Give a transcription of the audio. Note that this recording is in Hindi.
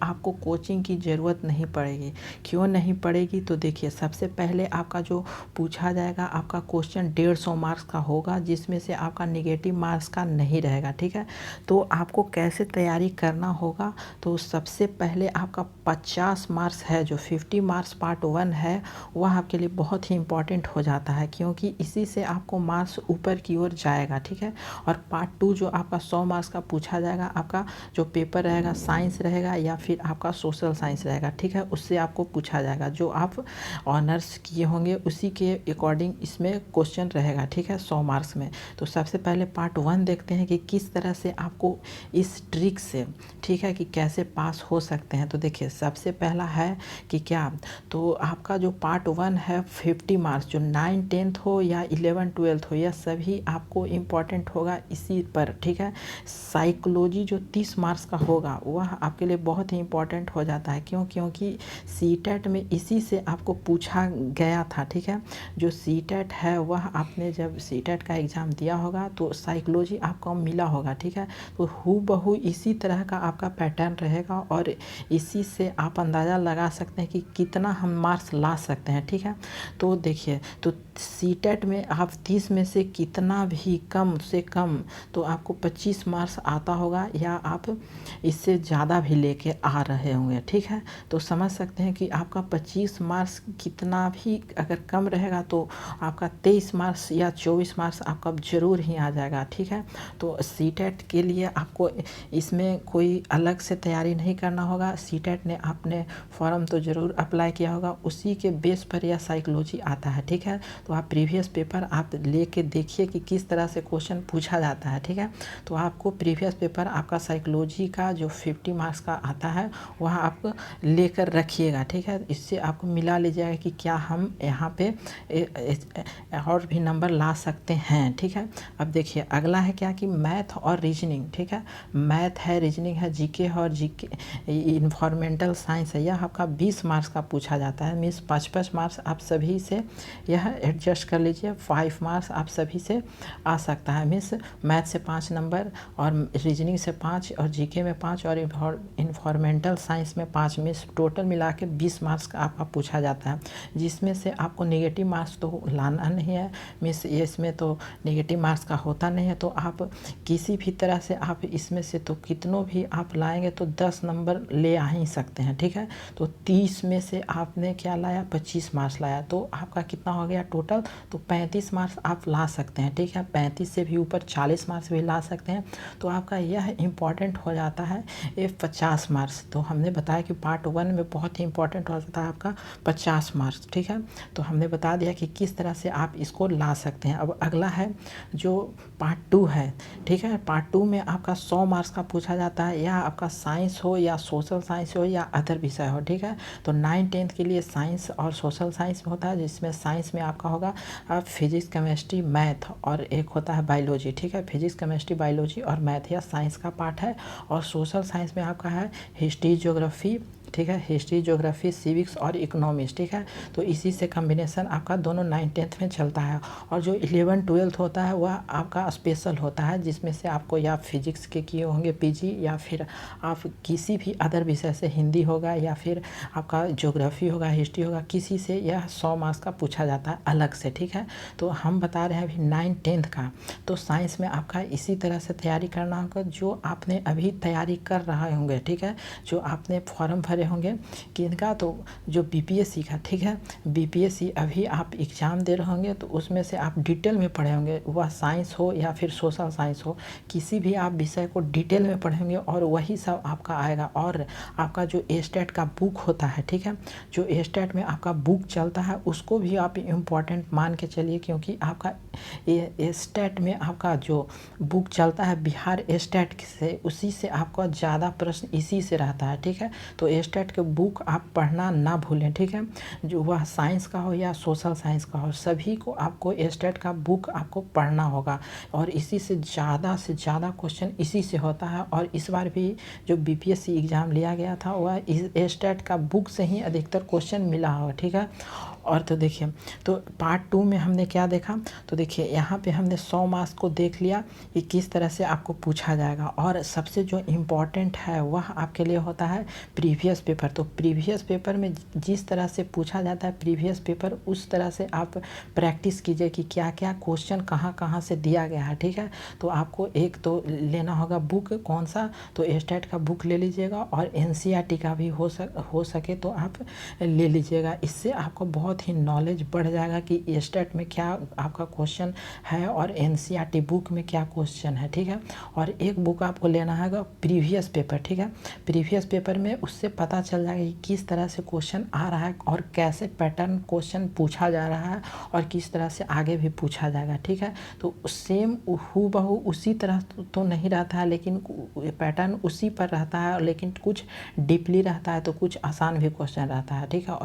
आपको कोचिंग की ज़रूरत नहीं पड़ेगी। क्यों नहीं पड़ेगी? तो देखिए, सबसे पहले आपका जो पूछा जाएगा, आपका क्वेश्चन 150 मार्क्स का होगा, जिसमें से आपका नेगेटिव मार्क्स का नहीं रहेगा, ठीक है। तो आपको कैसे तैयारी करना होगा? तो सबसे पहले आपका 50 मार्क्स है, जो 50 मार्क्स पार्ट 1 है, वह आपके लिए बहुत ही इम्पॉर्टेंट हो जाता है, क्योंकि इसी से आपको मार्क्स ऊपर की ओर जाएगा, ठीक है। और पार्ट 2 जो आपका 100 मार्क्स का पूछा जाएगा, आपका जो पेपर रहेगा साइंस रहेगा या फिर आपका सोशल साइंस रहेगा, ठीक है। उससे आपको पूछा जाएगा, जो आप ऑनर्स किए होंगे उसी के अकॉर्डिंग इसमें क्वेश्चन रहेगा, ठीक है, 100 मार्क्स में। तो सबसे पहले पार्ट 1 देखते हैं कि किस तरह से आपको इस ट्रिक से, ठीक है, कि कैसे पास हो सकते हैं। तो देखिए, सबसे पहला है कि क्या, तो आपका जो पार्ट 1 है 50 मार्क्स, जो 9 10th हो या 11 12th हो, यह सभी आपको इम्पॉर्टेंट होगा इसी पर, ठीक है। साइकोलॉजी जो 30 मार्क्स का होगा, वह आपके लिए बहुत ही इम्पॉर्टेंट हो जाता है। क्यों? क्योंकि सीटेट में इसी से आपको पूछा गया था, ठीक है। जो सीटेट है, वह आपने जब सीटेट का एग्ज़ाम दिया होगा तो साइकोलॉजी आपको मिला होगा, ठीक है। तो हूबहू इसी तरह का आपका पैटर्न रहेगा और इसी से आप अंदाज़ा लगा सकते हैं कि कितना हम मार्क्स ला सकते हैं, ठीक है। तो देखिए, तो सीटेट में आप 30 में से कितना भी कम से कम, तो आपको 25 मार्क्स आता होगा, या आप इससे ज़्यादा भी लेके आ रहे होंगे, ठीक है। तो समझ सकते हैं कि आपका 25 मार्क्स कितना भी अगर कम रहेगा तो आपका 23 मार्क्स या 24 मार्क्स आपका ज़रूर ही आ जाएगा, ठीक है। तो सीटेट के लिए आपको इसमें कोई अलग से तैयारी नहीं करना होगा। सीटेट ने आपने फॉर्म तो ज़रूर अप्लाई किया होगा, उसी के बेस पर यह साइकोलॉजी आता है, ठीक है। तो आप प्रीवियस पेपर आप लेके देखिए कि किस तरह से क्वेश्चन पूछा जाता है, ठीक है। तो आपको प्रीवियस पेपर आपका साइकोलॉजी का जो 50 मार्क्स का आता है, वह आप लेकर रखिएगा, ठीक है। इससे आपको मिला लीजिएगा कि क्या हम यहाँ पे और भी नंबर ला सकते हैं, ठीक है। अब देखिए, अगला है क्या कि मैथ और रीजनिंग, ठीक है। मैथ है, रीजनिंग है, जीके है, और जीके इन्वायरमेंटल साइंस है, यह आपका 20 मार्क्स का पूछा जाता है। मीन्स 5-5 मार्क्स आप सभी से यह एडजस्ट कर लीजिए, 5 मार्क्स आप सभी से आ सकता है। मीन्स मैथ से 5 नंबर, और रीजनिंग से 5, और जीके में 5, और इन्वायरमेंटल साइंस में 5, मीन्स टोटल मिला के 20 मार्क्स का आपका पूछा जाता है, जिसमें से आपको नेगेटिव मार्क्स तो लाना नहीं है। मीन्स इसमें तो नेगेटिव मार्क्स का होता नहीं है, तो आप किसी भी तरह से आप इसमें से तो कितनों भी आप लाएंगे तो 10 नंबर ले आ ही सकते हैं, ठीक है। तो 30 में से आपने क्या लाया, 25 मार्क्स लाया, तो आपका कितना हो गया टोटल, तो 35 मार्क्स आप ला सकते हैं, ठीक है। 35 से भी ऊपर 40 मार्क्स भी ला सकते हैं। तो आपका यह इम्पॉर्टेंट हो जाता है ये 50 मार्क्स। तो हमने बताया कि पार्ट 1 में बहुत ही इम्पॉर्टेंट हो जाता है आपका 50 मार्क्स, ठीक है। तो हमने बता दिया कि किस तरह से आप इसको ला सकते हैं। अब अगला है जो पार्ट 2 है, ठीक है। पार्ट 2 में आपका 100 मार्क्स का पूछा जाता है, या आपका साइंस हो या सोशल साइंस हो या अदर विषय हो, ठीक है। तो 9 10th के लिए साइंस और सोशल साइंस होता है, जिसमें साइंस में आपका होगा फिजिक्स केमिस्ट्री मैथ, और एक होता है बायोलॉजी, ठीक है। फिजिक्स केमिस्ट्री बायोलॉजी और मैथ यह साइंस का पार्ट है। और सोशल साइंस में आपका है हिस्ट्री ज्योग्राफी, ठीक है। हिस्ट्री ज्योग्राफी सिविक्स और इकोनॉमिक्स, ठीक है। तो इसी से कम्बिनेशन आपका दोनों 9 10th में चलता है। और जो 11 12th होता है वह आपका स्पेशल होता है, जिसमें से आपको या फिजिक्स के किए होंगे पीजी, या फिर आप किसी भी अदर विषय से, हिंदी होगा या फिर आपका ज्योग्राफी होगा, हिस्ट्री होगा, किसी से यह 100 मार्क्स का पूछा जाता है अलग से, ठीक है। तो हम बता रहे हैं अभी 9 10th का। तो साइंस में आपका इसी तरह से तैयारी करना होगा, जो आपने अभी तैयारी कर रहे होंगे, ठीक है। जो आपने फॉर्म भरे होंगे किनका, तो जो बीपीएससी का, ठीक है। बीपीएससी अभी आप एग्ज़ाम दे रहे होंगे, तो उसमें से आप डिटेल में पढ़े होंगे, वह साइंस हो या फिर सोशल साइंस हो, किसी भी आप विषय को डिटेल में पढ़ेंगे और वही सब आपका आएगा। और आपका जो एस्टेट का बुक होता है, ठीक है, जो एस्टेट में आपका बुक चलता है, उसको भी आप इम्पॉर्टेंट मान के चलिए, क्योंकि आपका एस्टेट में आपका जो बुक चलता है बिहार एस्टेट से, उसी से आपका ज़्यादा प्रश्न इसी से रहता है, ठीक है। तो एस्टेट के बुक आप पढ़ना ना भूलें, ठीक है। जो वह साइंस का हो या सोशल साइंस का हो, सभी को आपको एस्टेट का बुक आपको पढ़ना होगा। और इसी से ज़्यादा क्वेश्चन इसी से होता है। और इस बार भी जो बीपीएससी एग्ज़ाम लिया गया था, वह इस एस्टेट का बुक से ही अधिकतर क्वेश्चन मिला होगा, ठीक है। और तो देखिए, तो पार्ट 2 में हमने क्या देखा, तो देखिए यहाँ पे हमने 100 मार्क्स को देख लिया कि किस तरह से आपको पूछा जाएगा। और सबसे जो इम्पोर्टेंट है वह आपके लिए होता है प्रीवियस पेपर। तो प्रीवियस पेपर में जिस तरह से पूछा जाता है प्रीवियस पेपर, उस तरह से आप प्रैक्टिस कीजिए कि क्या क्या क्वेश्चन कहाँ कहाँ से दिया गया है, ठीक है। तो आपको एक तो लेना होगा बुक, कौन सा, तो स्टेट का बुक ले लीजिएगा, और एनसीईआरटी का भी हो सके तो आप ले लीजिएगा। इससे आपको बहुत ही नॉलेज बढ़ जाएगा कि स्टेट में क्या आपका क्वेश्चन है और एनसीईआरटी बुक में क्या क्वेश्चन है, ठीक है। और एक बुक आपको लेना है प्रीवियस पेपर, ठीक है। प्रीवियस पेपर में उससे पता चल जाएगा कि किस तरह से क्वेश्चन आ रहा है और कैसे पैटर्न क्वेश्चन पूछा जा रहा है और किस तरह से आगे भी पूछा जाएगा, ठीक है। तो सेम हूबहू उसी तरह तो नहीं रहता है, लेकिन पैटर्न उसी पर रहता है, लेकिन कुछ डीपली रहता है तो कुछ आसान भी क्वेश्चन रहता है, ठीक है। और